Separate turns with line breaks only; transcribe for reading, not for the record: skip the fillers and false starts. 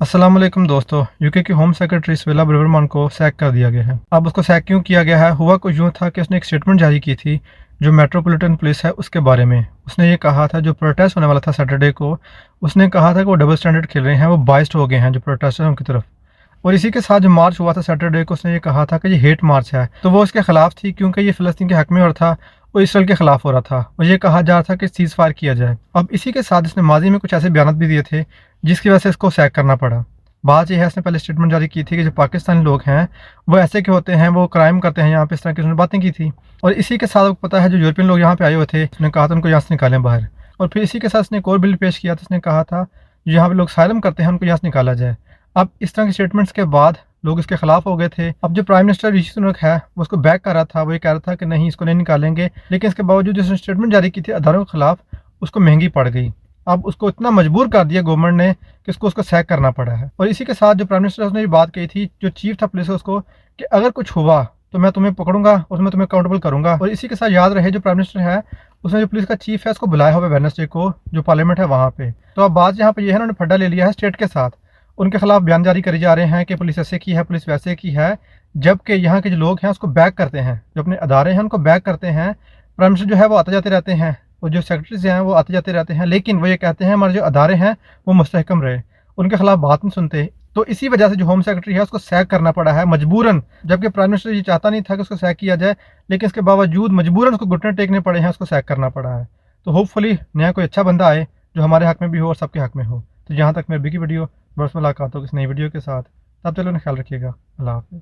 अस्सलाम वालेकुम दोस्तों। यूके की होम सेक्रेटरी स्वेला ब्रेवरमैन को सैक कर दिया गया है। अब उसको सैक क्यों किया गया है? हुआ कुछ यूँ था कि उसने एक स्टेटमेंट जारी की थी जो मेट्रोपॉलिटन पुलिस है उसके बारे में। उसने ये कहा था जो प्रोटेस्ट होने वाला था सैटरडे को, उसने कहा था कि वो डबल स्टैंडर्ड खेल रहे हैं, वो बाइस्ड हो गए हैं जो प्रोटेस्टरों की तरफ। और इसी के साथ जो मार्च हुआ था सैटरडे को, उसने ये कहा था कि ये हेट मार्च है, तो वो इसके खिलाफ थी क्योंकि ये फ़लस्तीन के हक में हो रहा था, वो इसराइल के खिलाफ हो रहा था और ये कहा जा रहा था कि सीज़ फायर किया जाए। अब इसी के साथ इसने माज़ी में कुछ ऐसे बयान भी दिए थे जिसकी वजह से इसको सैक करना पड़ा। बात ये है, इसने पहले स्टेटमेंट जारी की थी कि जो पाकिस्तानी लोग हैं वो ऐसे के होते हैं, वो क्राइम करते हैं यहाँ पे, इस तरह की उसने बातें की थी। और इसी के साथ आपको पता है जो यूरोपियन लोग यहाँ पे आए हुए थे, उसने कहा था उनको यहाँ से निकालें बाहर। और फिर इसी के साथ उसने एक और बिल पेश किया था, उसने कहा था जो यहाँ पे लोग साइलम करते हैं उनको यहाँ से निकाला जाए। अब इस तरह के स्टेटमेंट्स के बाद लोग इसके खिलाफ हो गए थे। अब जो प्राइम मिनिस्टर ऋषि सुनक है वो उसको बैक कर रहा था, वो ये कह रहा था कि नहीं इसको नहीं निकालेंगे, लेकिन इसके बावजूद जिसने स्टेटमेंट जारी की थी अदारों के खिलाफ, उसको महंगी पड़ गई। अब उसको इतना मजबूर कर दिया गवर्नमेंट ने कि उसको सैक करना पड़ा है। और इसी के साथ जो प्राइम मिनिस्टर उसने ये बात कही थी, जो चीफ था पुलिस उसको, कि अगर कुछ हुआ तो मैं तुम्हें पकड़ूंगा और मैं तुम्हें अकाउंटेबल करूंगा। और इसी के साथ याद रहे जो प्राइम मिनिस्टर है उसने जो पुलिस का चीफ है उसको बुलाया हुआ है वेडनेसडे को, जो पार्लियामेंट है वहाँ पे। तो अब बात यहाँ पे ये है, उन्होंने फड्डा ले लिया है स्टेट के साथ, उनके खिलाफ बयान जारी करे जा रहे हैं कि पुलिस ऐसे की है, पुलिस वैसे की है, जबकि यहाँ के जो लोग हैं उसको बैक करते हैं, जो अपने अदारे हैं उनको बैक करते हैं। प्राइम मिनिस्टर जो है वो आते जाते रहते हैं और जो सेक्रेटरीज हैं वो आते जाते रहते हैं, लेकिन वो ये कहते हैं हमारे जो अदारे हैं वो मुस्तहकम रहे, उनके खिलाफ बात नहीं सुनते। तो इसी वजह से जो होम सेक्रेटरी है उसको सैक करना पड़ा है मजबूरन, जबकि प्राइम मिनिस्टर ये चाहता नहीं था कि उसको सैक किया जाए, लेकिन इसके बावजूद मजबूरन उसको घुटने टेकने पड़े हैं, उसको सैक करना पड़ा है। तो होपफुली नया कोई अच्छा बंदा आए जो हमारे हक में भी हो और सबके हक में हो। तो यहाँ तक मेरी बिकी वीडियो, बस मुलाकात हो किसी नई वीडियो के साथ। तब तक अपना ख्याल रखिएगा। अल्लाह हाफिज़।